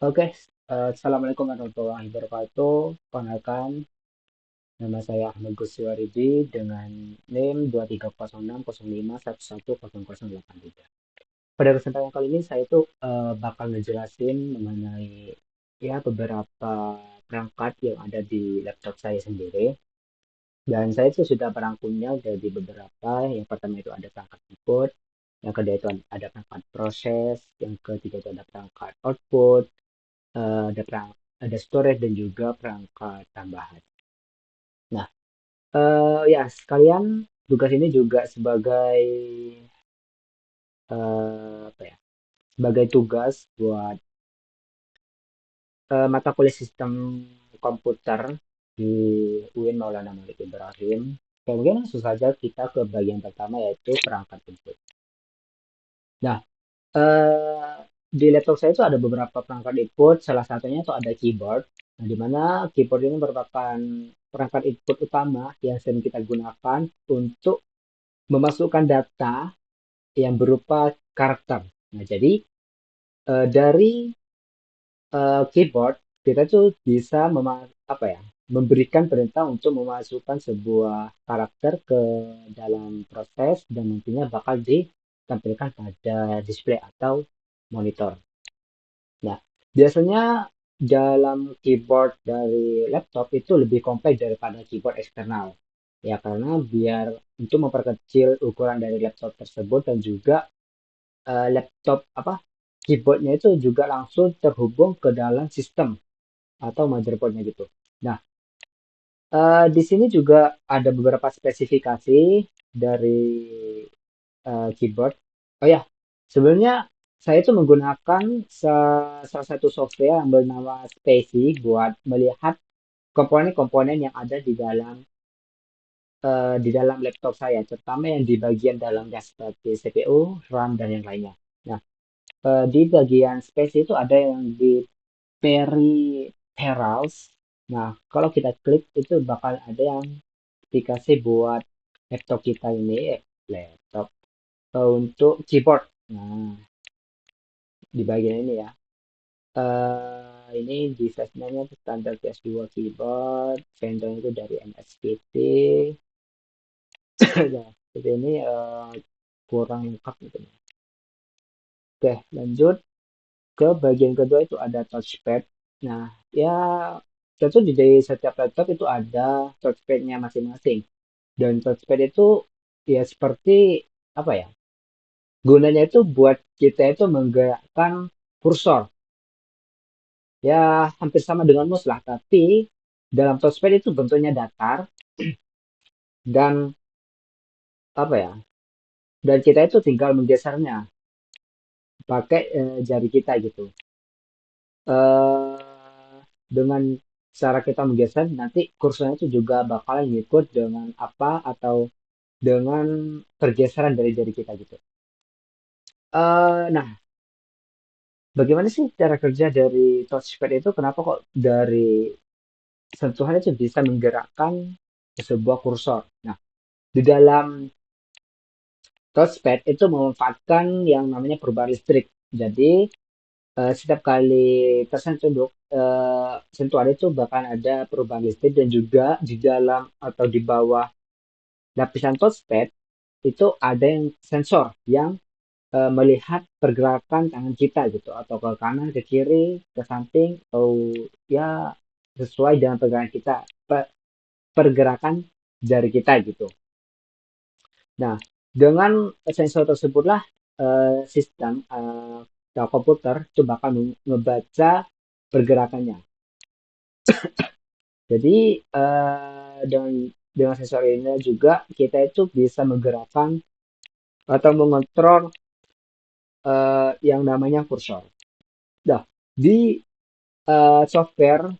Oke, Assalamualaikum warahmatullahi wabarakatuh. Perkenalkan, nama saya Ahmad Guswaridi dengan NIM 230605111008. Pada kesempatan kali ini saya tuh bakal ngejelasin mengenai ya beberapa perangkat yang ada di laptop saya sendiri. Dan saya tuh sudah merangkumnya dari beberapa. Yang pertama itu ada perangkat input, yang kedua itu ada perangkat proses, yang ketiga itu ada perangkat output, ada storage dan juga perangkat tambahan. Nah, ya sekalian tugas ini juga sebagai apa ya? Sebagai tugas buat mata kuliah sistem komputer di UIN Maulana Malik Ibrahim. Kemudian langsung saja kita ke bagian pertama yaitu perangkat input. Nah, eh, di laptop saya itu ada beberapa perangkat input, salah satunya itu ada keyboard. Nah, di mana keyboard ini merupakan perangkat input utama yang sering kita gunakan untuk memasukkan data yang berupa karakter. Nah, jadi dari keyboard kita tuh bisa apa ya, memberikan perintah untuk memasukkan sebuah karakter ke dalam proses dan nantinya bakal ditampilkan pada display atau monitor. Nah, biasanya dalam keyboard dari laptop itu lebih kompleks daripada keyboard eksternal. Ya, karena biar untuk memperkecil ukuran dari laptop tersebut dan juga laptop apa keyboardnya itu juga langsung terhubung ke dalam sistem atau motherboardnya gitu. Nah, di sini juga ada beberapa spesifikasi dari keyboard. Oh ya, sebenarnya saya itu menggunakan salah satu software yang bernama Spacey buat melihat komponen-komponen yang ada di dalam laptop saya, terutama yang di bagian dalamnya seperti CPU, RAM, dan yang lainnya. Nah, di bagian space itu ada yang di peripherals. Nah, kalau kita klik itu bakal ada yang dikasih buat laptop kita ini, laptop untuk keyboard. Nah, di bagian ini ya. Ini device-nya standar PS2 keyboard, vendor itu dari MSPT. Nah, seperti ini kurang lengkap gitu. Oke, lanjut ke bagian kedua itu ada touchpad. Nah, ya tentu di setiap laptop itu ada touchpad-nya masing-masing. Dan touchpad itu ya seperti apa ya? Gunanya itu buat kita itu menggerakkan kursor. Ya hampir sama dengan mouse lah, tapi dalam touchpad itu bentuknya datar dan apa ya? Dan kita itu tinggal menggesernya pakai jari kita gitu. Dengan cara kita menggeser nanti kursornya itu juga bakalan ngikut dengan apa atau dengan pergeseran dari jari kita gitu. Nah, bagaimana sih cara kerja dari touchpad itu? Kenapa kok dari sentuhan itu bisa menggerakkan sebuah kursor? Nah, di dalam touchpad itu memanfaatkan yang namanya perubahan listrik. Jadi, setiap kali tersentuh sentuhan itu bahkan ada perubahan listrik dan juga di dalam atau di bawah lapisan touchpad itu ada yang sensor yang melihat pergerakan tangan kita gitu atau ke kanan, ke kiri, ke samping atau ya sesuai dengan pergerakan kita, pergerakan jari kita gitu. Nah, dengan sensor tersebutlah sistem atau komputer itu bakal ngebaca pergerakannya. Jadi dengan sensor ini juga kita itu bisa menggerakkan atau mengontrol yang namanya kursor. Nah, di software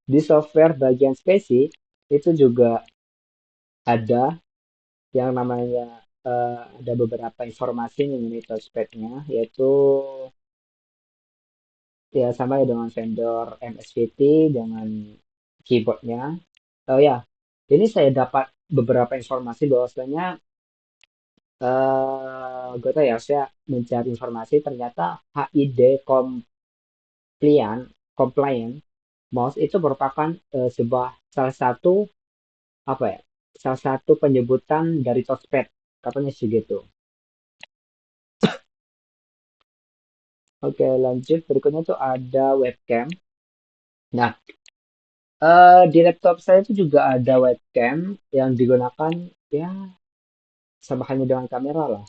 di software bagian spesi itu juga ada yang namanya ada beberapa informasi mengenai touchpad-nya yaitu ya sama ya dengan vendor MSVT dengan keyboardnya. Oh ya, ini saya dapat beberapa informasi bahwasanya gue tahu ya saya mencari informasi ternyata HID compliant MOS itu merupakan sebuah salah satu apa ya? Salah satu penyebutan dari Toastpad, katanya sih gitu. Oke, lanjut berikutnya tuh ada webcam. Nah, di laptop saya itu juga ada webcam yang digunakan ya sama halnya dengan kamera lah.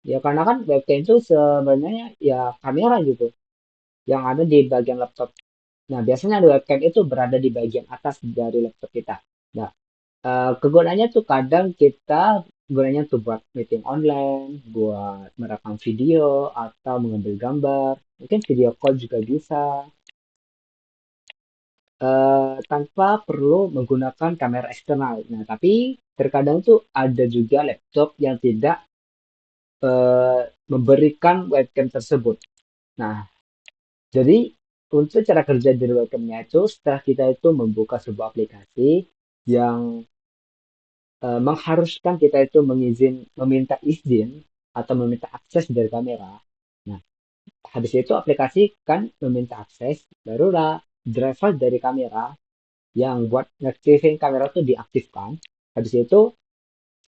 Ya karena kan webcam itu sebenarnya ya kamera gitu yang ada di bagian laptop. Nah, biasanya ada webcam itu berada di bagian atas dari laptop kita. Nah, kegunaannya tuh kadang kita gunanya tuh buat meeting online, buat merekam video atau mengambil gambar. Mungkin video call juga bisa, tanpa perlu menggunakan kamera eksternal. Nah, tapi terkadang tuh ada juga laptop yang tidak eh, memberikan webcam tersebut. Nah, jadi untuk cara kerja dari webcamnya itu setelah kita itu membuka sebuah aplikasi yang mengharuskan kita itu meminta izin atau meminta akses dari kamera. Nah, habis itu aplikasi kan meminta akses, barulah driver dari kamera yang buat ngaktifin kamera itu diaktifkan. Habis itu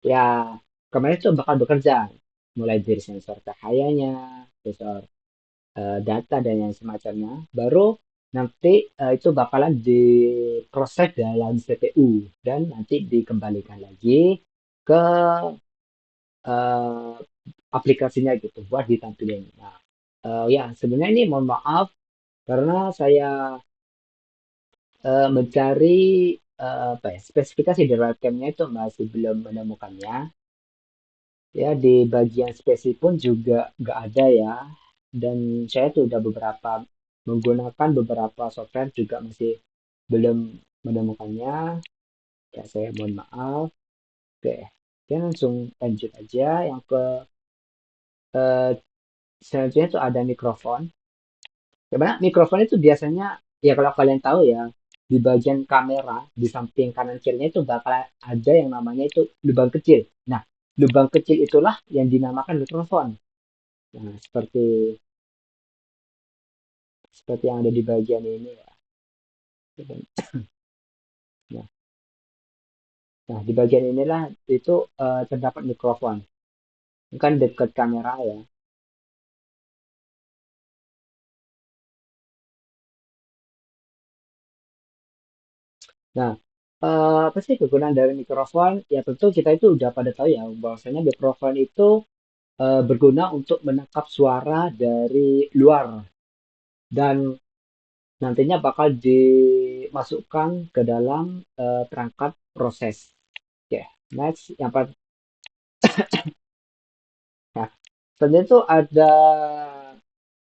ya kamera itu bakal bekerja, mulai dari sensor cahayanya, sensor data dan yang semacamnya. Baru nanti itu bakalan diproses dalam CPU dan nanti dikembalikan lagi ke eh, aplikasinya gitu buat ditampilin. Nah, ya sebenarnya ini mohon maaf karena saya mencari apa ya spesifikasi dari webcamnya itu masih belum menemukannya. Ya di bagian spesi pun juga nggak ada ya. Dan saya tuh udah menggunakan beberapa software juga masih belum menemukannya. Ya saya mohon maaf. Oke, ya langsung lanjut aja. Yang ke eh, selanjutnya tuh ada mikrofon. Karena mikrofon itu biasanya, ya kalau kalian tahu ya, di bagian kamera, di samping kanan kirinya itu bakal ada yang namanya itu lubang kecil. Nah, lubang kecil itulah yang dinamakan mikrofon. Nah, seperti seperti yang ada di bagian ini ya. Nah, nah, di bagian inilah itu terdapat mikrofon. Kan dekat kamera ya. Nah, apa sih kegunaan dari mikrofon? Ya tentu kita itu udah pada tahu ya bahwasanya mikrofon itu berguna untuk menangkap suara dari luar dan nantinya bakal dimasukkan ke dalam perangkat proses. Oke, next yang nah, selanjutnya itu ada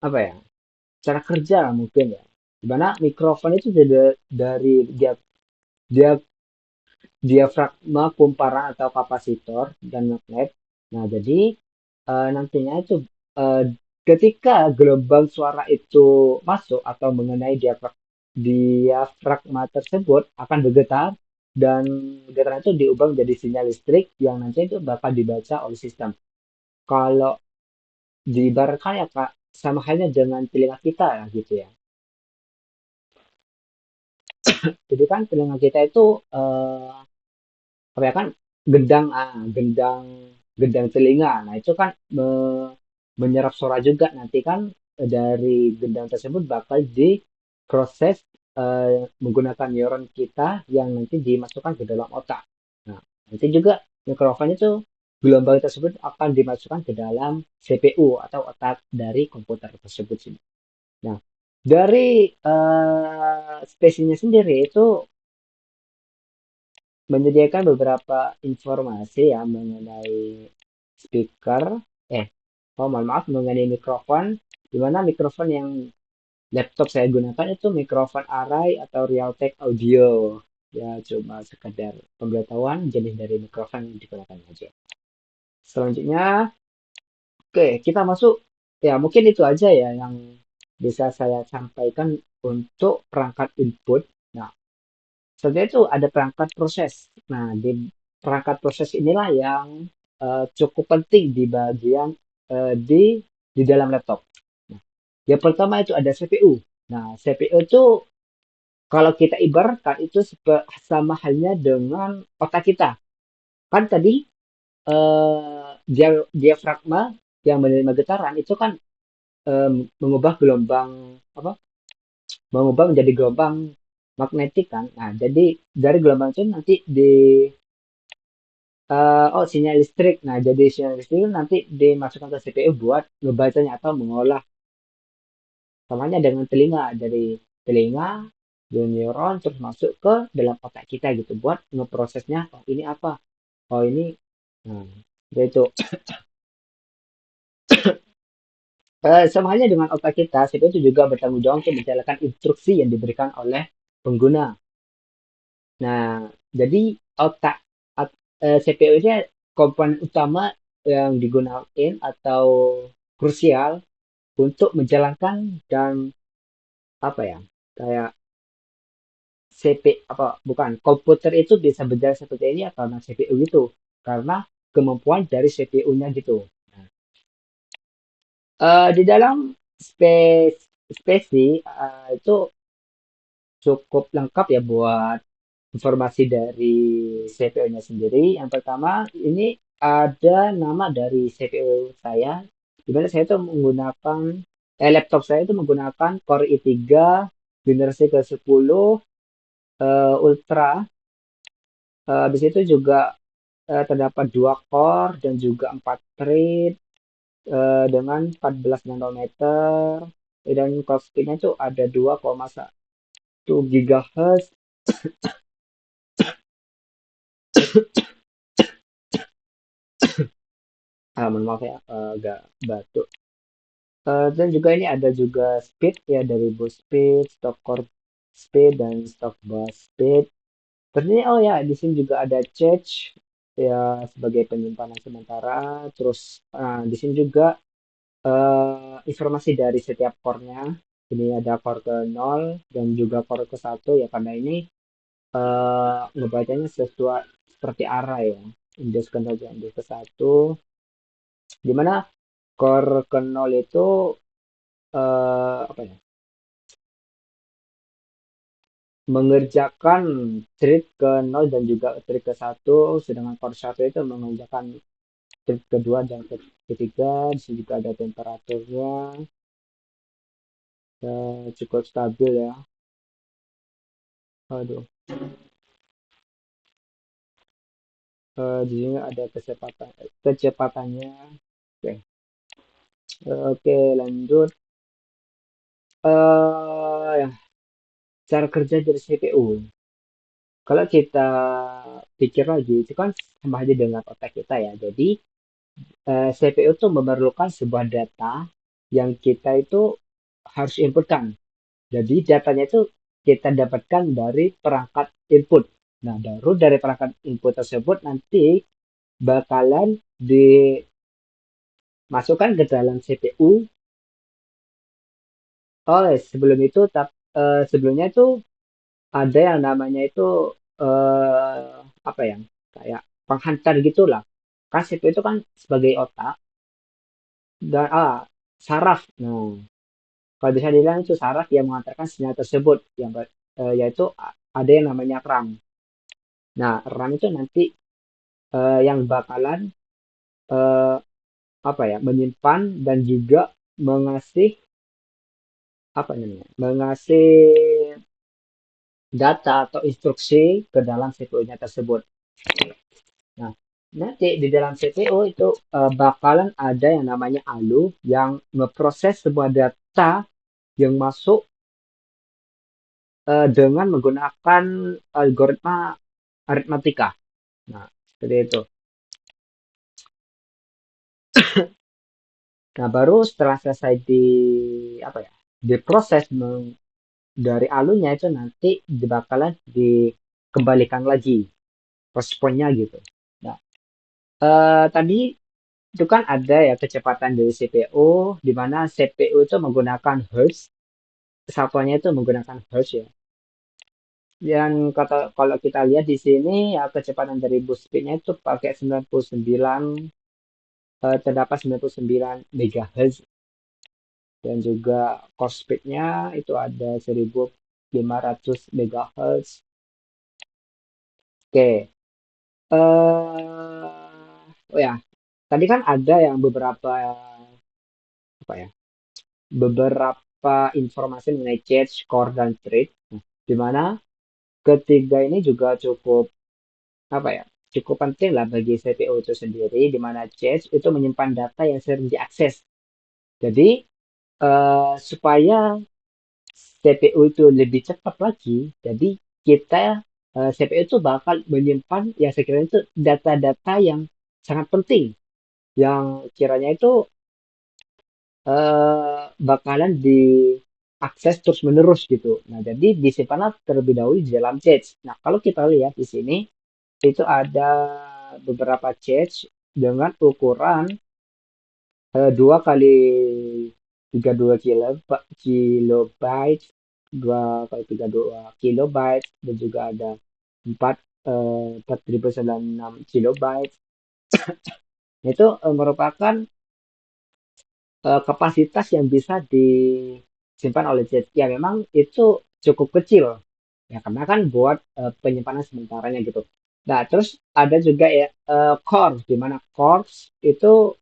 apa ya cara kerja lah mungkin ya. Dimana mikrofon itu dari dia diafragma kumparan atau kapasitor dan magnet. Nah, jadi nantinya itu eh, ketika gelombang suara itu masuk atau mengenai diafragma tersebut akan bergetar dan getaran itu diubah menjadi sinyal listrik yang nanti itu bakal dibaca oleh sistem. Kalau diibaratkan ya Kak, sama halnya dengan telinga kita ya gitu ya. Jadi kan telinga kita itu apa ya kan gendang gendang telinga. Nah, itu kan menyerap suara juga nanti kan dari gendang tersebut bakal diproses menggunakan neuron kita yang nanti dimasukkan ke dalam otak. Nah, nanti juga mikrofon itu gelombang tersebut akan dimasukkan ke dalam CPU atau otak dari komputer tersebut sih. Nah, dari spesiesnya sendiri itu menyediakan beberapa informasi ya mengenai speaker, eh, oh mohon maaf mengenai mikrofon, di mana mikrofon yang laptop saya gunakan itu mikrofon Array atau Realtek Audio. Ya cuma sekedar pemberitahuan jenis dari mikrofon yang digunakan aja. Selanjutnya, oke kita masuk ya mungkin itu aja ya yang bisa saya sampaikan untuk perangkat input. Nah, sebenarnya itu ada perangkat proses. Nah, di perangkat proses inilah yang cukup penting di bagian di dalam laptop. Nah, yang pertama itu ada CPU. Nah, CPU itu kalau kita ibaratkan itu sama halnya dengan otak kita. Kan tadi diafragma yang menerima getaran itu kan mengubah gelombang apa? Mengubah menjadi gelombang magnetik kan. Nah, jadi dari gelombang itu nanti sinyal listrik. Nah, jadi sinyal listrik itu nanti dimasukkan ke CPU buat ngebacanya atau mengolah samanya dengan telinga. Dari telinga dari neuron terus masuk ke dalam otak kita gitu buat ngeprosesnya. Oh, ini apa? Oh, ini nah, itu sama halnya dengan otak kita, CPU itu juga bertanggung jawab untuk menjalankan instruksi yang diberikan oleh pengguna. Nah, jadi otak CPU ini komponen utama yang digunakan atau krusial untuk menjalankan dan apa ya kayak apa bukan komputer itu bisa berjalan seperti ini ya karena CPU itu karena kemampuan dari CPU-nya gitu. Nah, di dalam spesi itu cukup lengkap ya buat informasi dari CPU-nya sendiri. Yang pertama, ini ada nama dari CPU saya, di mana saya itu menggunakan laptop saya itu menggunakan Core i3 generasi ke-10 Ultra. Di situ juga terdapat 2 core dan juga 4 thread dengan 14 nanometer dan clock speed-nya itu ada 2,1 GHz. Mohon maaf ya, agak batuk. Dan juga ini ada juga speed ya dari boost speed, stock core speed dan stock bus speed. Ternyata oh ya di sini juga ada cache ya sebagai penyimpanan sementara. Terus di sini juga informasi dari setiap core-nya. Ini ada core ke 0 dan juga core ke 1 ya karena ini ngebacanya sesuai seperti array ya. Index ke 0 dan index ke 1. Dimana core ke 0 itu apa ya? Mengerjakan thread ke 0 dan juga thread ke 1, sedangkan core 1 itu mengerjakan thread kedua dan ketiga. Di sini juga ada temperaturnya, cukup stabil ya. Aduh, di sini ada kecepatannya. Oke, oke lanjut. Ya, cara kerja dari CPU. Kalau kita pikir lagi, itu kan sama aja dengan otak kita ya. Jadi CPU itu memerlukan sebuah data yang kita itu harus inputkan. Jadi datanya itu kita dapatkan dari perangkat input. Nah, baru dari perangkat input tersebut nanti bakalan dimasukkan ke dalam CPU. Oh, sebelum itu sebelumnya itu ada yang namanya itu apa ya? Kayak penghantar gitulah. Kan CPU itu kan sebagai otak dan saraf. Nah, kalau bisa dibilang itu saraf yang mengantarkan sinyal tersebut yang yaitu ada yang namanya RAM. Nah, RAM itu nanti yang bakalan eh, apa ya menyimpan dan juga mengasih apa namanya mengasih data atau instruksi ke dalam CPU-nya tersebut. Nah, nanti di dalam CPU itu bakalan ada yang namanya ALU yang ngeproses sebuah data yang masuk dengan menggunakan algoritma aritmatika. Nah, seperti itu. Nah, baru setelah selesai apa ya, diproses dari alunya itu nanti bakalan dikembalikan lagi responnya gitu. Nah, tadi itu kan ada ya kecepatan dari CPU, di mana CPU itu menggunakan Hertz, satuannya itu menggunakan Hertz ya. Dan kata kalau kita lihat di sini ya kecepatan dari bus speednya itu pakai 99 terdapat 99 MHz. dan juga core speed-nya itu ada 1500 MHz. Oke, oh ya, tadi kan ada yang beberapa apa ya, beberapa informasi mengenai cache, core, dan thread, di mana ketiga ini juga cukup apa ya, cukup penting lah bagi CPU itu sendiri, di mana cache itu menyimpan data yang sering diakses. Jadi supaya CPU itu lebih cepat lagi, jadi kita CPU itu bakal menyimpan yang sekiranya itu data-data yang sangat penting, yang kiranya itu bakalan diakses terus-menerus gitu. Nah, jadi disimpan terlebih dahulu di dalam cache. Nah, kalau kita lihat di sini, itu ada beberapa cache dengan ukuran 2 kali 32 kilobyte, 2 kali 32 kilobyte, dan juga ada 4 4096 kilobyte. Itu merupakan kapasitas yang bisa disimpan oleh jet. Ya memang itu cukup kecil. Ya karena kan buat penyimpanan sementaranya gitu. Nah, terus ada juga ya core, di mana cores itu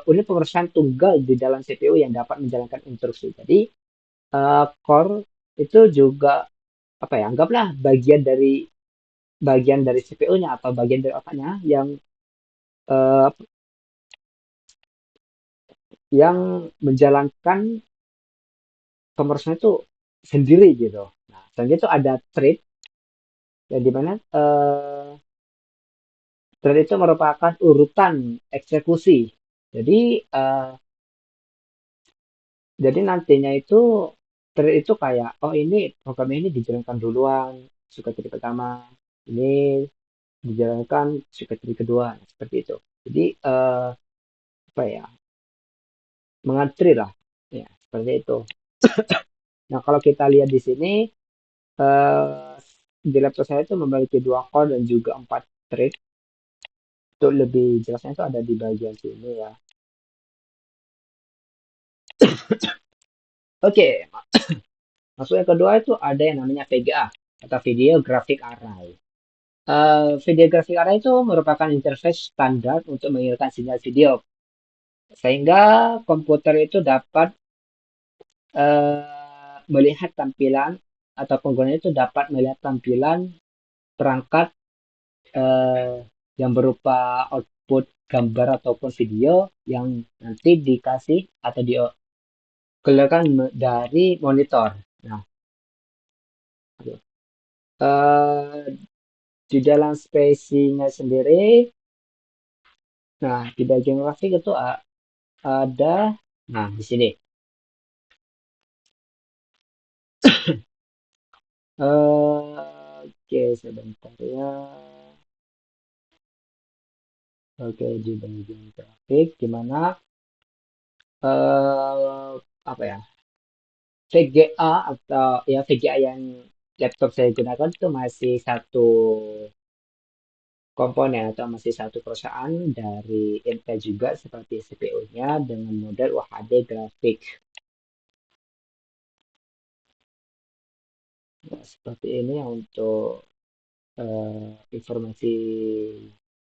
unit pemrosesan tunggal di dalam CPU yang dapat menjalankan instruksi. Jadi core itu juga apa ya? Anggaplah bagian dari CPU-nya atau bagian dari otaknya eh, yang menjalankan pemrosesan itu sendiri gitu. Nah, selanjutnya itu ada thread, yang dimana thread itu merupakan urutan eksekusi. Jadi jadi nantinya itu thread itu kayak, oh ini program ini dijalankan duluan, suka jadi pertama, ini dijalankan suka jadi kedua, nah, seperti itu. Jadi apa ya, mengantri lah, ya seperti itu. Nah, kalau kita lihat di sini, eh, di laptop saya itu memiliki 2 core dan juga 4 thread. Untuk lebih jelasnya itu ada di bagian sini ya. Oke, masuk yang kedua itu ada yang namanya VGA atau Video Graphic Array. Video Graphic Array itu merupakan interface standar untuk mengirimkan sinyal video, sehingga komputer itu dapat melihat tampilan, atau pengguna itu dapat melihat tampilan perangkat eh, yang berupa output gambar ataupun video yang nanti dikasih atau dikeluarkan dari monitor. Nah, eh, di dalam spesinya sendiri, nah di bagian grafik itu ada, nah di sini, oke sebentar ya, oke di bagian grafik gimana, apa ya, VGA atau ya VGA yang laptop saya gunakan itu masih satu komponen atau masih satu perusahaan dari Intel juga, seperti CPU-nya dengan model UHD grafik. Nah, seperti ini yang untuk informasi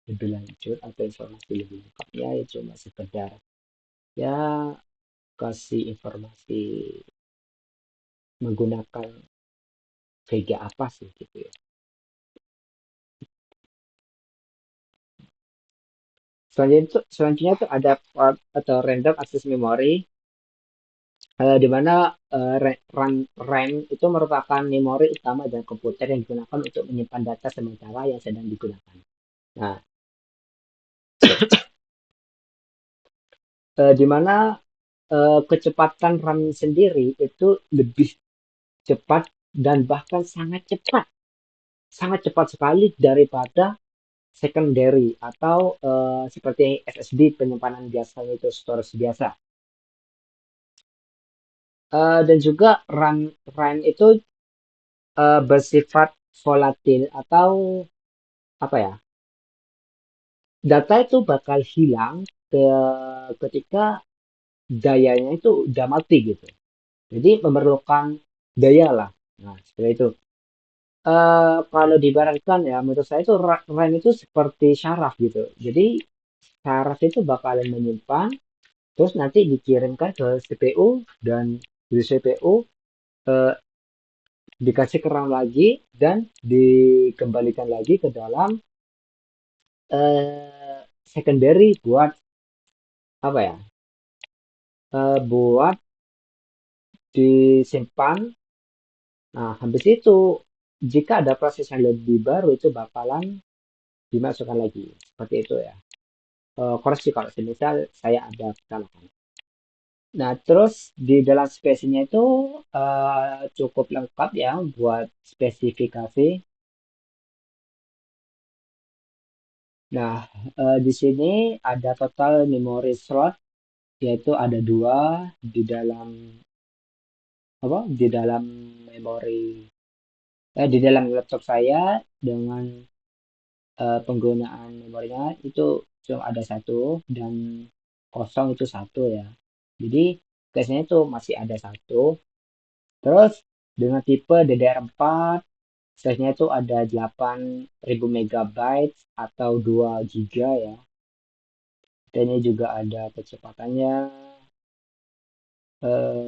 lebih lanjut atau informasi lebih lengkapnya ya cuma sekedar ya kasih informasi menggunakan VGA apa sih gitu ya. Selanjutnya tuh ada part atau random access memory, di mana RAM itu merupakan memori utama dan komputer yang digunakan untuk menyimpan data sementara yang sedang digunakan. Nah, di mana kecepatan RAM sendiri itu lebih cepat dan bahkan sangat cepat sekali daripada secondary atau seperti SSD penyimpanan biasa, itu storage biasa. Dan juga RAM itu bersifat volatil atau apa ya, data itu bakal hilang ketika dayanya itu udah mati gitu. Jadi memerlukan daya lah. Nah, seperti itu. Kalau diibaratkan ya, menurut saya itu RAM itu seperti syaraf gitu. Jadi syaraf itu bakalan menyimpan, terus nanti dikirimkan ke CPU dan di CPU eh, dikasih ke RAM lagi dan dikembalikan lagi ke dalam secondary buat apa ya? Buat disimpan. Nah, habis itu jika ada proses yang lebih baru itu bakalan dimasukkan lagi. Seperti itu ya. Koreksi kalau semisal saya ada kesalahan. Nah, terus di dalam spesinya itu cukup lengkap ya buat spesifikasi. Nah, di sini ada total memory slot yaitu ada dua di dalam apa? Di dalam memori di dalam laptop saya dengan penggunaan memorinya itu cuma ada satu dan kosong itu satu ya. Jadi biasanya itu masih ada satu. Terus dengan tipe DDR4 size-nya itu ada 8.000 megabyte atau 2 giga ya. Dan ini juga ada kecepatannya.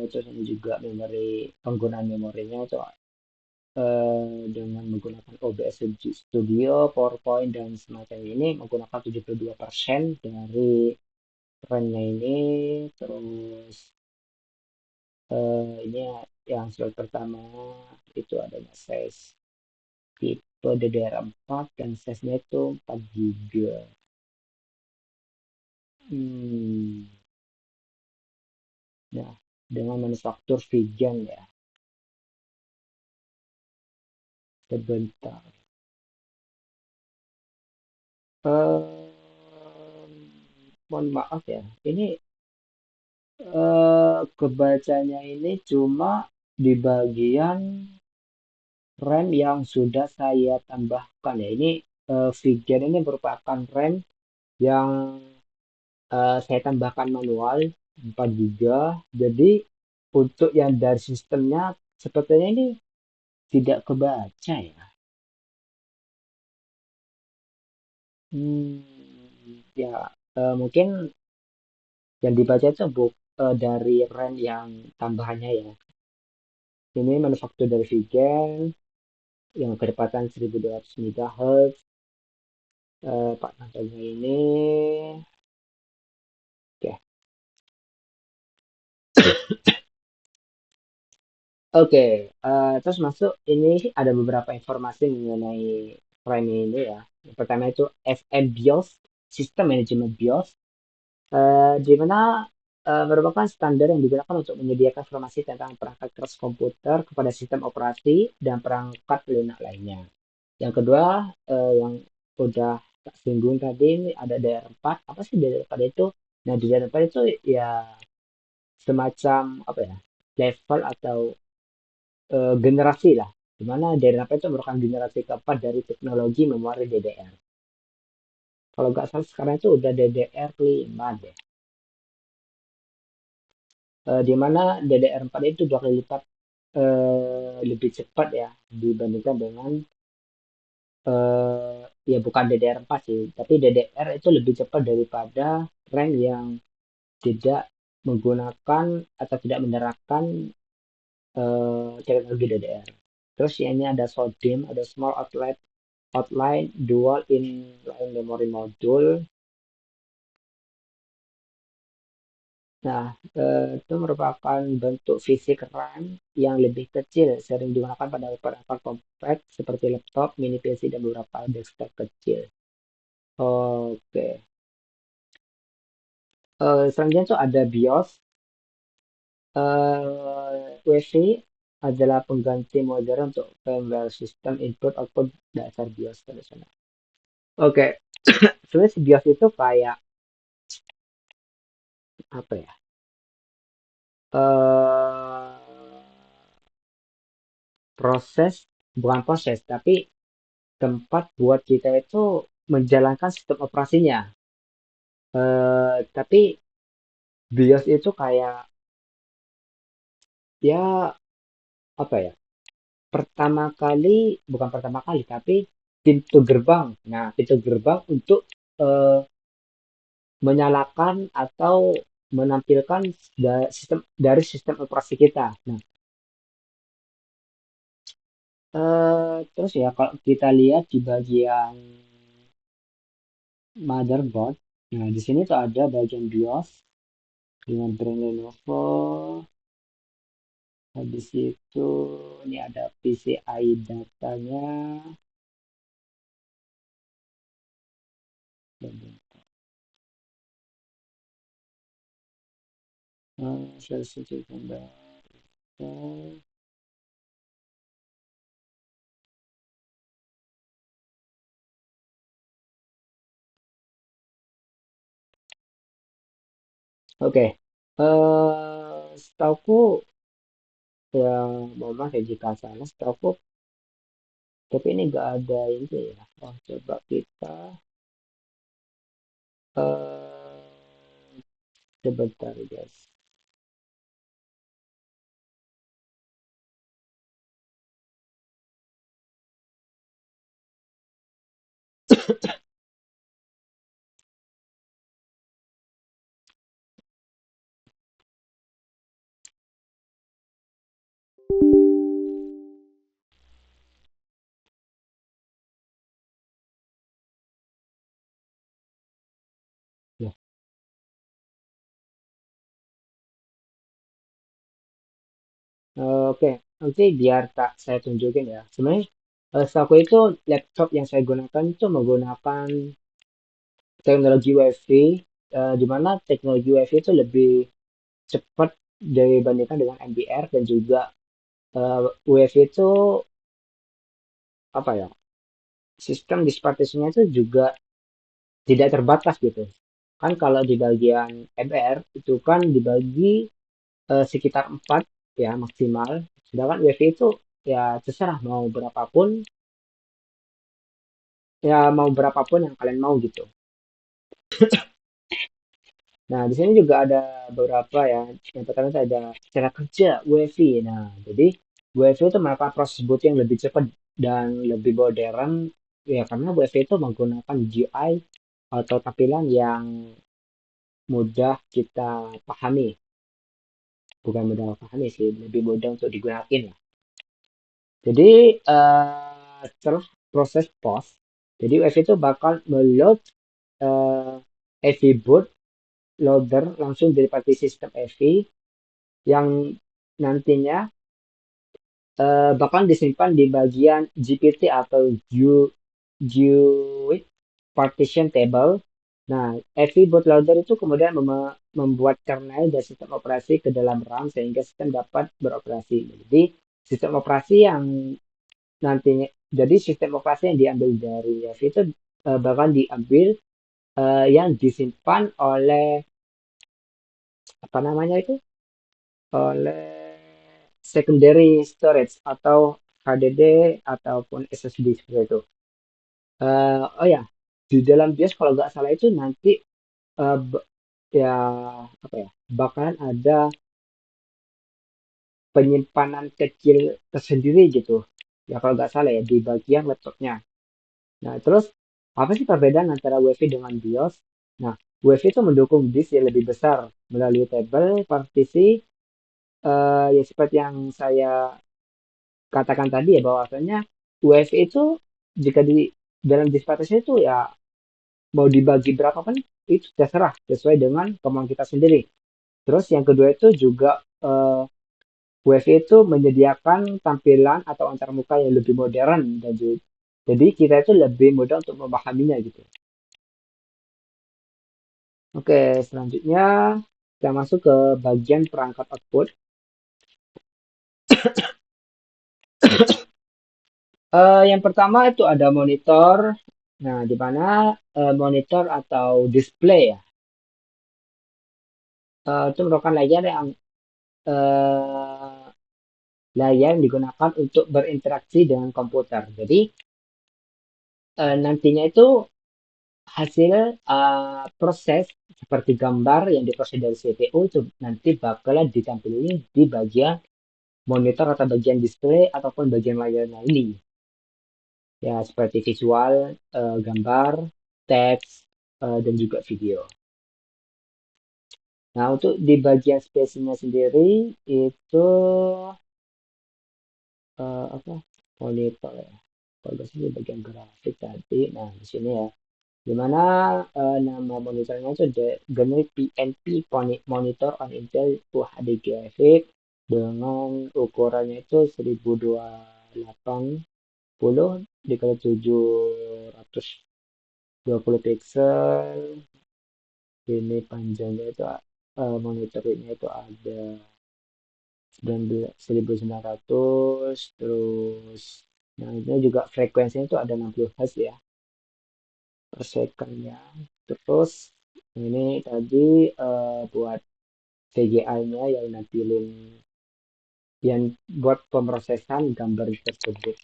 Terus ini juga memori penggunaan memorinya itu dengan menggunakan OBS Studio, PowerPoint dan semacam ini menggunakan 72% dari RAM-nya ini. Terus ini yang slide pertama itu adanya size tipe DDR4 dan size-nya itu 4 GB. Hmm, nah, dengan manufaktur vegan ya, sebentar. Mohon maaf ya, ini kebacanya ini cuma di bagian RAM yang sudah saya tambahkan ya. Ini vegan ini merupakan RAM yang saya tambahkan manual 4 giga. Jadi untuk yang dari sistemnya sepertinya ini tidak kebaca ya. Ya mungkin yang dibaca itu dari RAM yang tambahannya ya. Ini manufaktur dari Vigen yang kecepatan 1200 MHz. Pak Nantanya ini. Oke. Oke, terus masuk ini sih ada beberapa informasi mengenai RAM ini ya. Yang pertama itu SM BIOS, System Management BIOS, di mana merupakan standar yang digunakan untuk menyediakan informasi tentang perangkat keras komputer kepada sistem operasi dan perangkat lunak lainnya. Yang kedua, yang udah tak singgung tadi ini ada DR4. Apa sih DR4 itu? Nah, di DR4 itu ya semacam apa ya? Level atau generasi lah. Di mana DR4 itu merupakan generasi keempat dari teknologi memori DDR. Kalau nggak salah sekarang itu udah DDR5 deh. Di mana DDR4 itu dua kali lipat lebih cepat ya dibandingkan dengan ya bukan DDR4 sih, tapi DDR itu lebih cepat daripada RAM yang tidak menggunakan atau tidak menerapkan teknologi DDR. Terus ini ada SODIMM, ada Small Outline Dual Inline Memory Module. Nah, itu merupakan bentuk fisik RAM yang lebih kecil, sering digunakan pada perangkat kompak seperti laptop, mini PC, dan beberapa desktop kecil. Oke. Selanjutnya itu ada BIOS. WiFi adalah pengganti modern untuk firmware sistem input-output dasar BIOS tradisional. Oke, sebenarnya si BIOS itu kayak apa ya? eh Proses, bukan proses, tapi tempat buat kita itu menjalankan sistem operasinya. Tapi BIOS itu kayak ya apa ya? Pertama kali, bukan pertama kali, tapi pintu gerbang. Nah, pintu gerbang untuk eh, menyalakan atau menampilkan sistem dari sistem operasi kita. Nah, terus ya kalau kita lihat di bagian motherboard, nah di sini tuh ada bagian BIOS dengan brand Lenovo. Habis itu ini ada PCI datanya. Sesi gambar. Oke, setauku ya memang kayak jika salah setauku, tapi ini nggak ada ini ya. Oh, coba kita sebentar guys. Ya, oke, nanti biar tak saya tunjukin ya. Sebenarnya setahu itu laptop yang saya gunakan itu menggunakan teknologi WiFi, di mana teknologi WiFi itu lebih cepat dibandingkan dengan MBR dan juga WiFi itu apa ya, sistem dispatchingnya itu juga tidak terbatas gitu. Kan kalau di bagian MBR itu kan dibagi sekitar 4 ya maksimal. Sedangkan WiFi itu ya terserah mau berapapun, ya mau berapapun yang kalian mau gitu. Nah, di sini juga ada beberapa ya. Yang pertama itu ada cara kerja WiFi. Nah, jadi WiFi itu merupakan proses boot yang lebih cepat dan lebih modern ya karena WiFi itu menggunakan GUI atau tampilan yang mudah kita pahami. Bukan mudah pahami sih, lebih mudah untuk digunakan ya. Jadi setelah proses post, jadi WiFi itu bakal meload eh, AV boot loader langsung dari party sistem AV yang nantinya bakal disimpan di bagian GPT atau GUID partition table. Nah, AV bootloader itu kemudian membuat kernel dan sistem operasi ke dalam RAM sehingga sistem dapat beroperasi. Jadi, sistem operasi yang nantinya, jadi sistem operasi yang diambil dari AV itu bakal diambil yang disimpan oleh apa namanya itu? Oleh secondary storage atau HDD ataupun SSD seperti itu. Oh ya, di dalam BIOS kalau nggak salah itu nanti eh, b- ya apa ya, bakalan ada penyimpanan kecil tersendiri gitu. Ya kalau nggak salah ya di bagian laptopnya. Nah terus apa sih perbedaan antara UEFI dengan BIOS? Nah UEFI itu mendukung disk yang lebih besar melalui tabel partisi ya seperti yang saya katakan tadi ya bahwasanya UEFI itu jika di dalam disk partisi itu ya mau dibagi berapa pun itu terserah sesuai dengan kemauan kita sendiri. Terus yang kedua itu juga WiFi itu menyediakan tampilan atau antarmuka yang lebih modern dan jadi kita itu lebih mudah untuk memahaminya gitu. Oke, selanjutnya kita masuk ke bagian perangkat output. Yang pertama itu ada monitor. Nah, di mana monitor atau display ya, itu merupakan eh, layar yang digunakan untuk berinteraksi dengan komputer. Jadi nantinya itu hasil proses seperti gambar yang diproses dari CPU itu nanti bakalan ditampilkan di bagian monitor atau bagian display ataupun bagian layar ini. Ya, seperti visual, gambar, teks, dan juga video. Nah, untuk di bagian spesiesnya sendiri itu apa? Monitor ya. Kalau di sini bagian grafik tadi. Nah, di sini ya. Di mana nama monitornya itu generic PNP Monitor on Intel UHD Graphic dengan ukurannya itu 1280 dikali 720 pixel. Ini panjangnya itu monitornya itu ada 1900, terus nah ini juga frekuensinya itu ada 60 Hz ya per secondnya. Terus ini tadi buat VGA-nya yang nampilin yang buat pemrosesan gambar tersebut.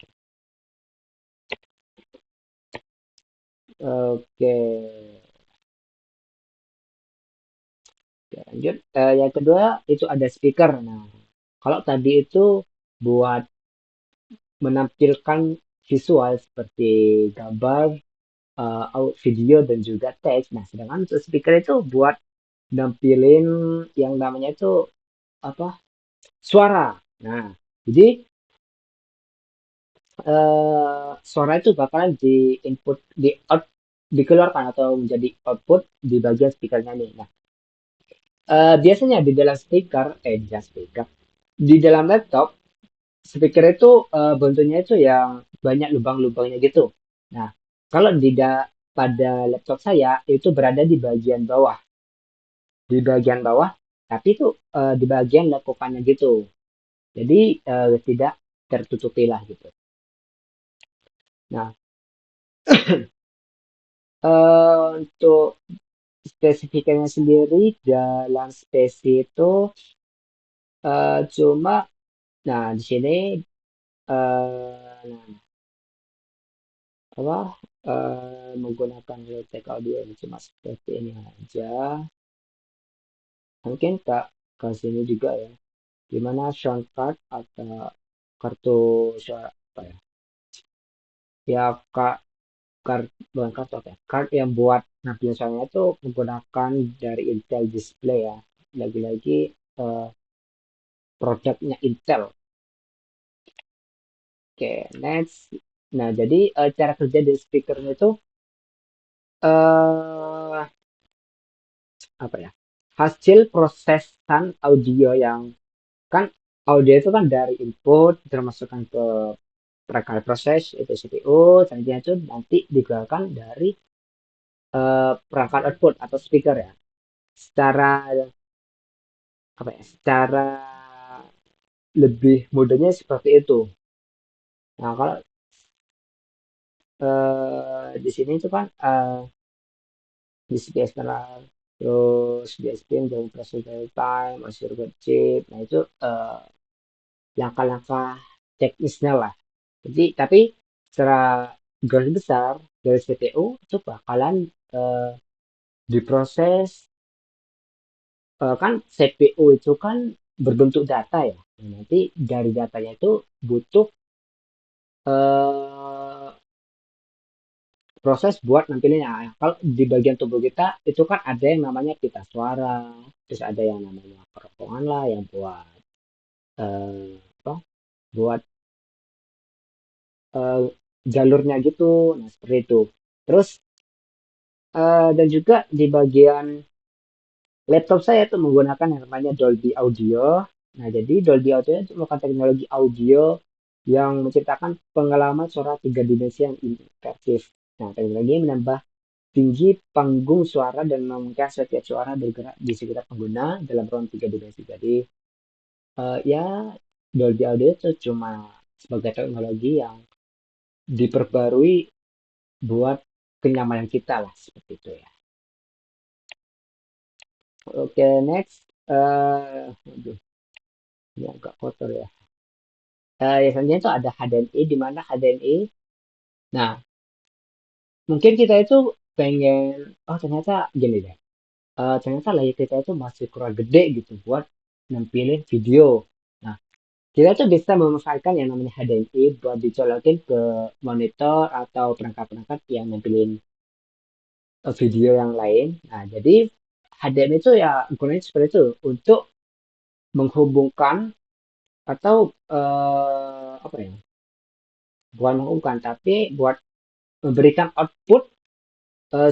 Oke, lanjut. Yang kedua itu ada speaker. Nah, kalau tadi itu buat menampilkan visual seperti gambar, video dan juga teks. Nah, sedangkan untuk speaker itu buat nampilin yang namanya itu apa? Suara. Nah, jadi suara itu bakalan di input dikeluarkan atau menjadi output di bagian speakernya nih. Nah, biasanya di dalam speaker, di dalam laptop speaker itu bentuknya itu yang banyak lubang-lubangnya gitu. Nah, kalau pada laptop saya itu berada di bagian bawah, tapi itu di bagian lekukannya gitu. Jadi tidak tertutupi lah gitu. Nah, untuk spesifikasinya sendiri dalam spesi itu cuma, nah di sini nah, apa menggunakan real audio yang cuma seperti ini aja. Mungkin Kak ke sini juga ya. Gimana sound card atau kartu suara apa ya? Ya Kak, bukan kartu apa ya? Card yang buat nampilin suaranya itu menggunakan dari Intel Display ya. Lagi-lagi eh, produknya Intel. Oke, next. Nah, jadi cara kerja dari speakernya itu eh apa ya? Hasil prosesan audio yang kan audio itu kan dari input termasukkan ke perangkat proses itu CPU, selanjutnya itu nanti dikeluarkan dari perangkat output atau speaker ya. Secara apa ya? Secara lebih mudahnya seperti itu. Nah, kalau di sini itu kan display eksternal, terus DSP yang jauh proses real time, masih chip. Nah, itu langkah-langkah teknisnya lah. Jadi, tapi secara garis besar dari CPU itu bakalan eh, diproses, kan CPU itu kan berbentuk data ya. Nah, nanti dari datanya itu butuh eh, proses buat nampilinnya. Nah, kalau di bagian tubuh kita itu kan ada yang namanya pita suara, terus ada yang namanya kerongkongan lah yang buat apa? Buat eh, jalurnya gitu. Nah, seperti itu. Terus dan juga di bagian laptop saya itu menggunakan yang namanya Dolby Audio. Nah, jadi Dolby Audio itu merupakan teknologi audio yang menciptakan pengalaman suara tiga dimensi yang interaktif. Nah, teknologi ini menambah tinggi panggung suara dan memungkinkan setiap suara bergerak di sekitar pengguna dalam ruang tiga dimensi. Jadi, ya Dolby Audio itu cuma sebagai teknologi yang diperbarui buat kenyamanan kita lah, seperti itu ya. Oke, next. Aduh, ini agak kotor ya. Ya selanjutnya itu ada HDMI, di mana HDMI. Nah, mungkin kita itu pengen, oh ternyata gini deh, ternyata layar kita itu masih kurang gede gitu buat nampilin video. Nah, kita tuh bisa memanfaatkan yang namanya HDMI buat dicolokin ke monitor atau perangkat-perangkat yang nampilin video yang lain. Nah, jadi HDMI itu ya gunanya seperti itu untuk menghubungkan atau apa ya? Bukan menghubungkan, tapi buat memberikan output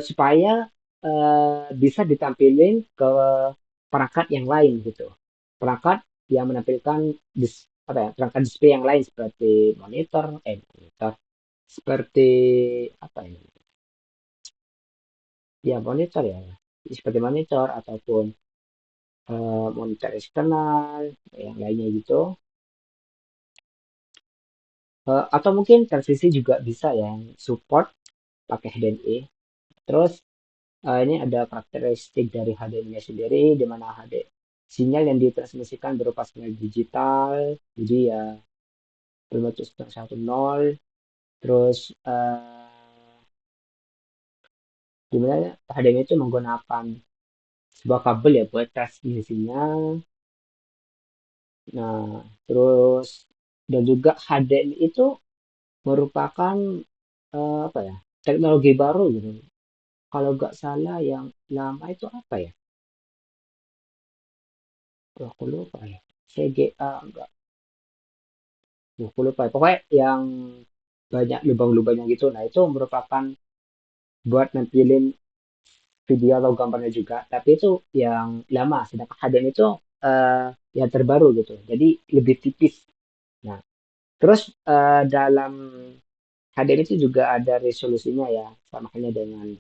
supaya bisa ditampilin ke perangkat yang lain gitu. Perangkat yang menampilkan apa ya, perangkat display yang lain seperti monitor, seperti apa ya, ya monitor ya, seperti monitor ataupun monitor eksternal yang lainnya gitu. Atau mungkin televisi juga bisa ya yang support pakai HDMI. Terus ini ada karakteristik dari HDMI-nya sendiri, di mana sinyal yang ditransmisikan berupa sinyal digital, jadi ya berbentuk 110. Terus di mana HDMI itu menggunakan sebuah kabel ya buat transmisinya. Nah, terus dan juga HDMI itu merupakan apa ya, teknologi baru gitu. Kalau nggak salah yang lama itu apa ya? Oh, aku lupa ya. CGA enggak, aku lupa. Pokoknya yang banyak lubang-lubangnya gitu. Nah, itu merupakan buat nampilin video atau gambarnya juga. Tapi itu yang lama. Sedangkan HDMI itu yang terbaru gitu. Jadi lebih tipis. Nah, terus dalam HDMI itu juga ada resolusinya ya. Sama halnya dengan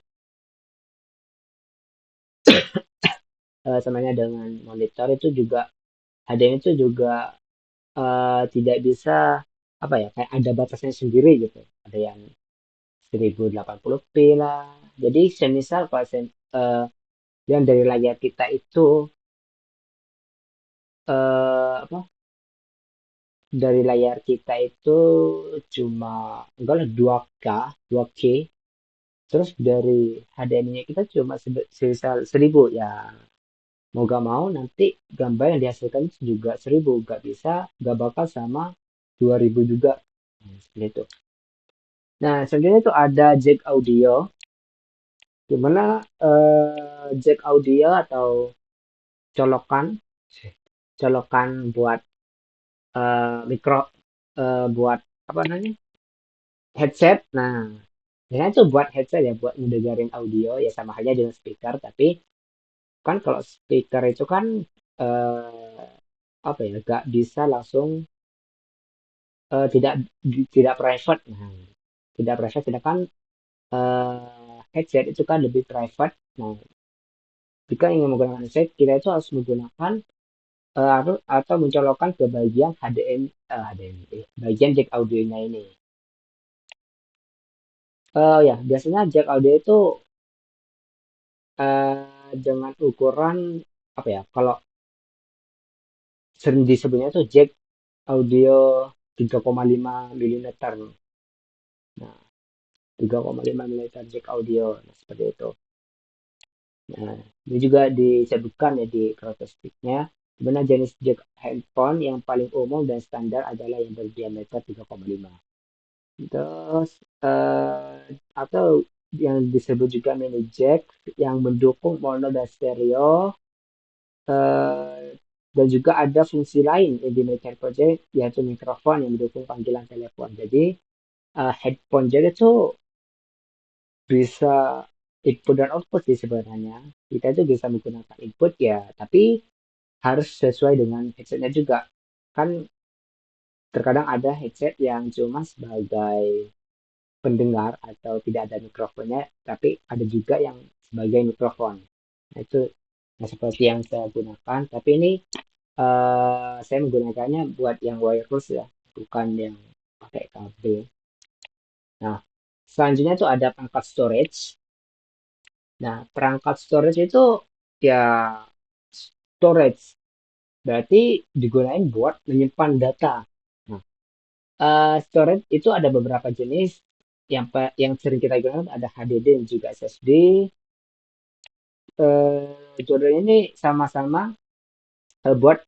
samanya dengan monitor itu juga HDMI itu juga tidak bisa apa ya, kayak ada batasnya sendiri gitu. Ada yang 1080p lah. Jadi semisal kalau yang dari layar kita itu apa, dari layar kita itu cuma enggak lah 2K 2K, terus dari HDMI-nya kita cuma semisal 1000 ya, mau gak mau nanti gambar yang dihasilkan itu juga 1000, gak bisa, gak bakal sama 2000 juga. Nah, seperti itu. Nah, selanjutnya itu ada jack audio, dimana jack audio atau colokan colokan buat mikro, buat apa namanya, headset. Nah, ya itu buat headset ya, buat ngedengerin audio ya sama halnya dengan speaker. Tapi kan kalau speaker itu kan eh, apa ya, gak bisa langsung tidak tidak private. Nah, tidak private, sedangkan headset itu kan lebih private. Nah, jika ingin menggunakan headset, kita itu harus menggunakan atau mencolokkan ke bagian HDMI, bagian jack audionya ini. Ya, biasanya jack audio itu dengan ukuran apa ya? Kalau sering disebutnya itu jack audio 3,5 mm. Nah, 3,5 mm jack audio, nah, seperti itu. Nah, ini juga disebutkan ya di karakteristiknya. Sebenarnya jenis jack handphone yang paling umum dan standar adalah yang berdiameter 3,5. Terus atau yang disebut juga mini jack yang mendukung mono dan stereo, eh, dan juga ada fungsi lain yang dimiliki handphone jack yaitu mikrofon yang mendukung panggilan telepon. Jadi headphone jack itu bisa input dan output sih sebenarnya. Kita itu bisa menggunakan input ya, tapi harus sesuai dengan headsetnya juga. Kan terkadang ada headset yang cuma sebagai pendengar atau tidak ada mikrofonnya, tapi ada juga yang sebagai mikrofon. Nah, itu nah, seperti yang saya gunakan, tapi ini saya menggunakannya buat yang wireless ya, bukan yang pakai kabel. Nah, selanjutnya itu ada perangkat storage. Nah, perangkat storage itu ya storage, berarti digunain buat menyimpan data. Nah, storage itu ada beberapa jenis. yang sering kita gunakan ada HDD dan juga SSD. Jordan ini sama-sama buat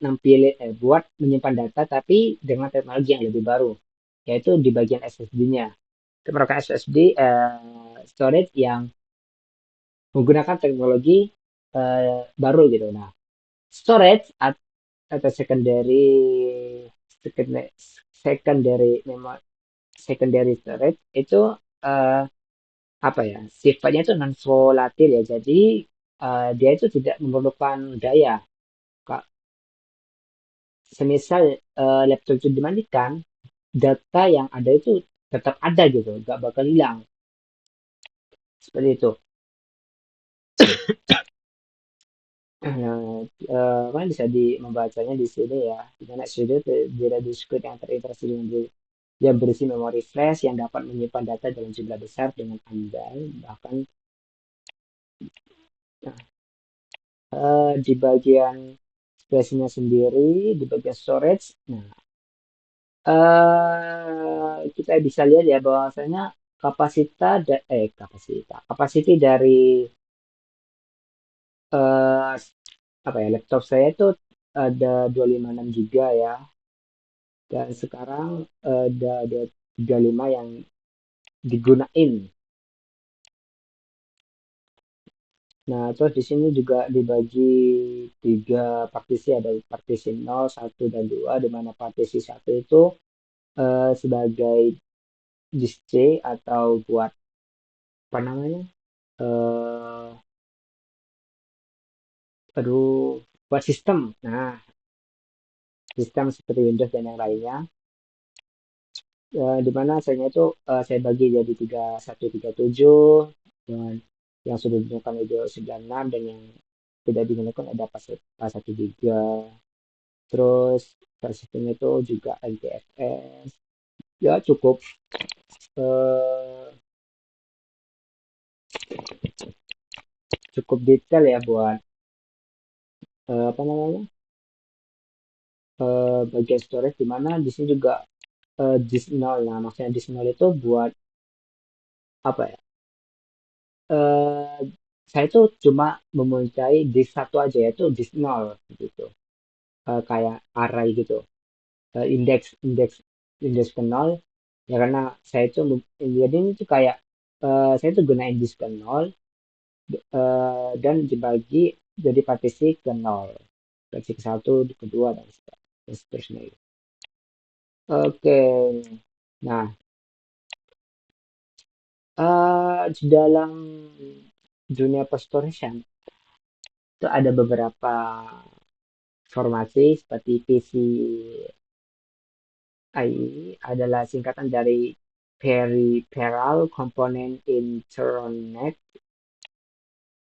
menyimpan data tapi dengan teknologi yang lebih baru, yaitu di bagian SSD-nya. Itu merupakan SSD storage yang menggunakan teknologi baru gitu. Nah, storage atau secondary secondary memori secondary storage itu eh, apa ya, sifatnya itu non volatil ya, jadi dia itu tidak memerlukan daya. Kak, semisal laptop itu dimatikan, data yang ada itu tetap ada gitu, nggak bakal hilang seperti itu. Nah, kan bisa membacanya di sini ya. Di mana SD tidak diskrit yang terintegrasi dengan yang berisi memori flash yang dapat menyimpan data dalam jumlah besar dengan andal. Bahkan nah, di bagian flash-nya sendiri, di bagian storage, nah kita bisa lihat ya bahwasanya kapasiti dari eh, apa ya, laptop saya itu ada 256 GB ya, dan sekarang ada 35 yang digunain. Nah, terus di sini juga dibagi tiga partisi, ada partisi nol, satu, dan 2, di mana partisi satu itu sebagai disk C atau buat apa namanya? Eh, aduh, buat sistem. Nah, sistem seperti Windows dan yang lainnya. Di mana saya itu saya bagi jadi 3137 dan yang sudah digunakan Windows 96 dan yang tidak digunakan ada pas 1 giga. Terus sistemnya itu juga NTFS. Ya cukup eh, cukup detail ya buat apa namanya, bagian storage, di mana di sini juga disk 0. Nah, maksudnya disk 0 itu buat apa ya? eh saya itu cuma memulai disk satu aja, yaitu disk 0 gitu. Kayak array gitu. Indeks indeks indeks ke 0 ya, karena saya itu jadi ini tuh kayak saya tuh gunain disk ke 0 dan dibagi jadi partisi ke 0, partisi ke 1, kedua, dan seterusnya. Oke, nah di dalam dunia perstoragean itu ada beberapa formasi seperti PCIe adalah singkatan dari Peripheral Component Internet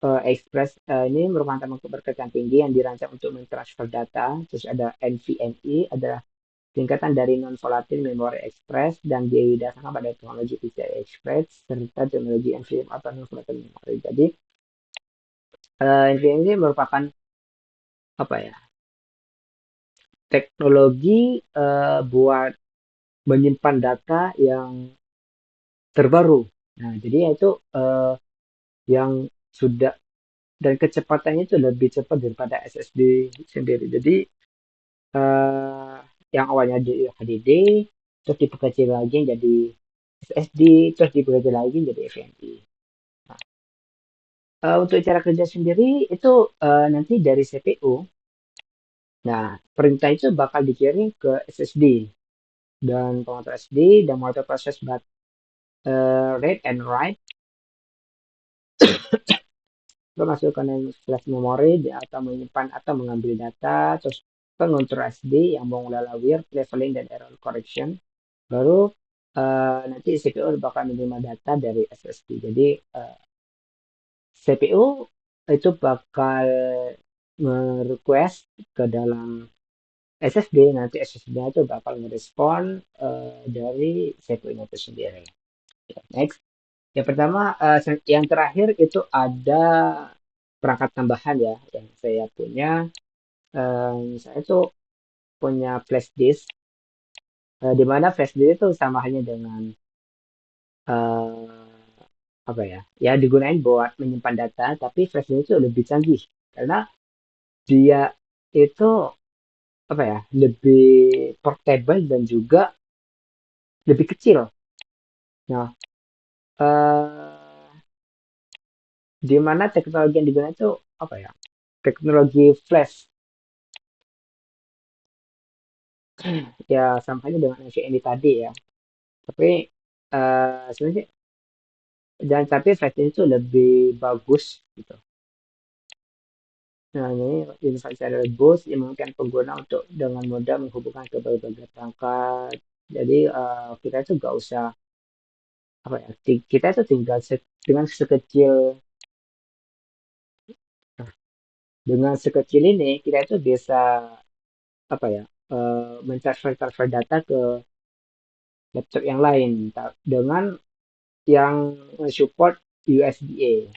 Express. Ini merupakan teknologi berkecepatan tinggi yang dirancang untuk mentransfer data. Terus ada NVMe, adalah singkatan dari Non-Volatile Memory Express, dan didasarkan pada teknologi PCI Express serta teknologi NVMe atau Non-Volatile Memory. Jadi NVMe ini merupakan apa ya, teknologi buat menyimpan data yang terbaru. Nah, jadi itu yang sudah, dan kecepatannya itu lebih cepat daripada SSD sendiri. Jadi eh, yang awalnya di HDD, terus diperkecil lagi jadi SSD, terus diperkecil lagi jadi NVMe. Nah, untuk cara kerja sendiri itu nanti dari CPU. Nah, perintah itu bakal dikirim ke SSD, dan pengotor SD dan motor proses read and write memasukkan flash memory atau menyimpan atau mengambil data. Terus pengontrol SD yang mengelola wear, leveling, dan error correction. Baru nanti CPU bakal menerima data dari SSD. Jadi CPU itu bakal merequest ke dalam SSD, nanti SSD itu bakal merespon dari CPU-nya itu sendiri. Next, yang pertama, yang terakhir itu ada perangkat tambahan ya yang saya punya. Saya tuh punya flash disk, di mana flash disk itu sama halnya dengan eh, apa ya? Ya digunain buat menyimpan data, tapi flash disk itu lebih canggih karena dia itu apa ya? Lebih portable dan juga lebih kecil. Nah, eh, di mana teknologi yang digunakan itu apa ya? Teknologi flash. Ya sama aja dengan NVMe tadi ya. Tapi sebenarnya dan tapi flash disk itu lebih bagus gitu. Nah, ini Universal Serial Bus yang memungkinkan pengguna untuk dengan mudah menghubungkan ke berbagai perangkat. Jadi kita itu nggak usah apa ya? Kita itu tinggal dengan sekecil dengan sekecil ini kita itu bisa apa ya? Mentransfer data ke laptop yang lain dengan yang support USB-A.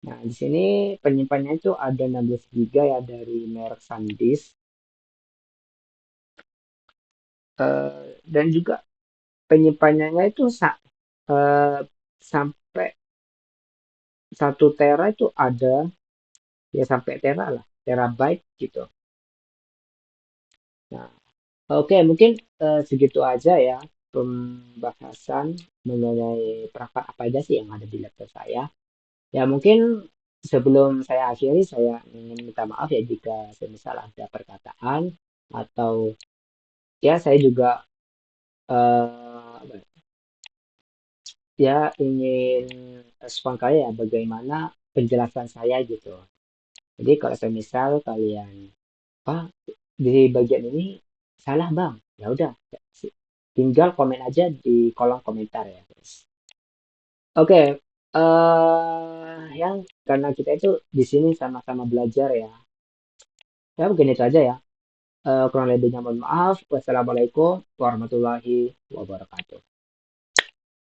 Nah, di sini penyimpanannya itu ada 16 GB ya dari merek SanDisk. Dan juga penyimpanannya itu eh, sampai 1 tera itu ada, ya sampai tera lah, terabyte gitu. Nah, oke mungkin segitu aja ya pembahasan mengenai perangkat apa aja sih yang ada di laptop saya. Ya mungkin sebelum saya akhiri, saya ingin minta maaf ya jika semisal ada perkataan atau ya saya juga apa ya ingin respon kalian ya bagaimana penjelasan saya gitu. Jadi kalau semisal kalian Pak, di bagian ini salah bang, ya udah tinggal komen aja di kolom komentar ya guys. Oke, yang karena kita itu di sini sama-sama belajar ya. Ya mungkin itu aja ya. Kurang lebihnya mohon maaf. Wassalamualaikum warahmatullahi wabarakatuh.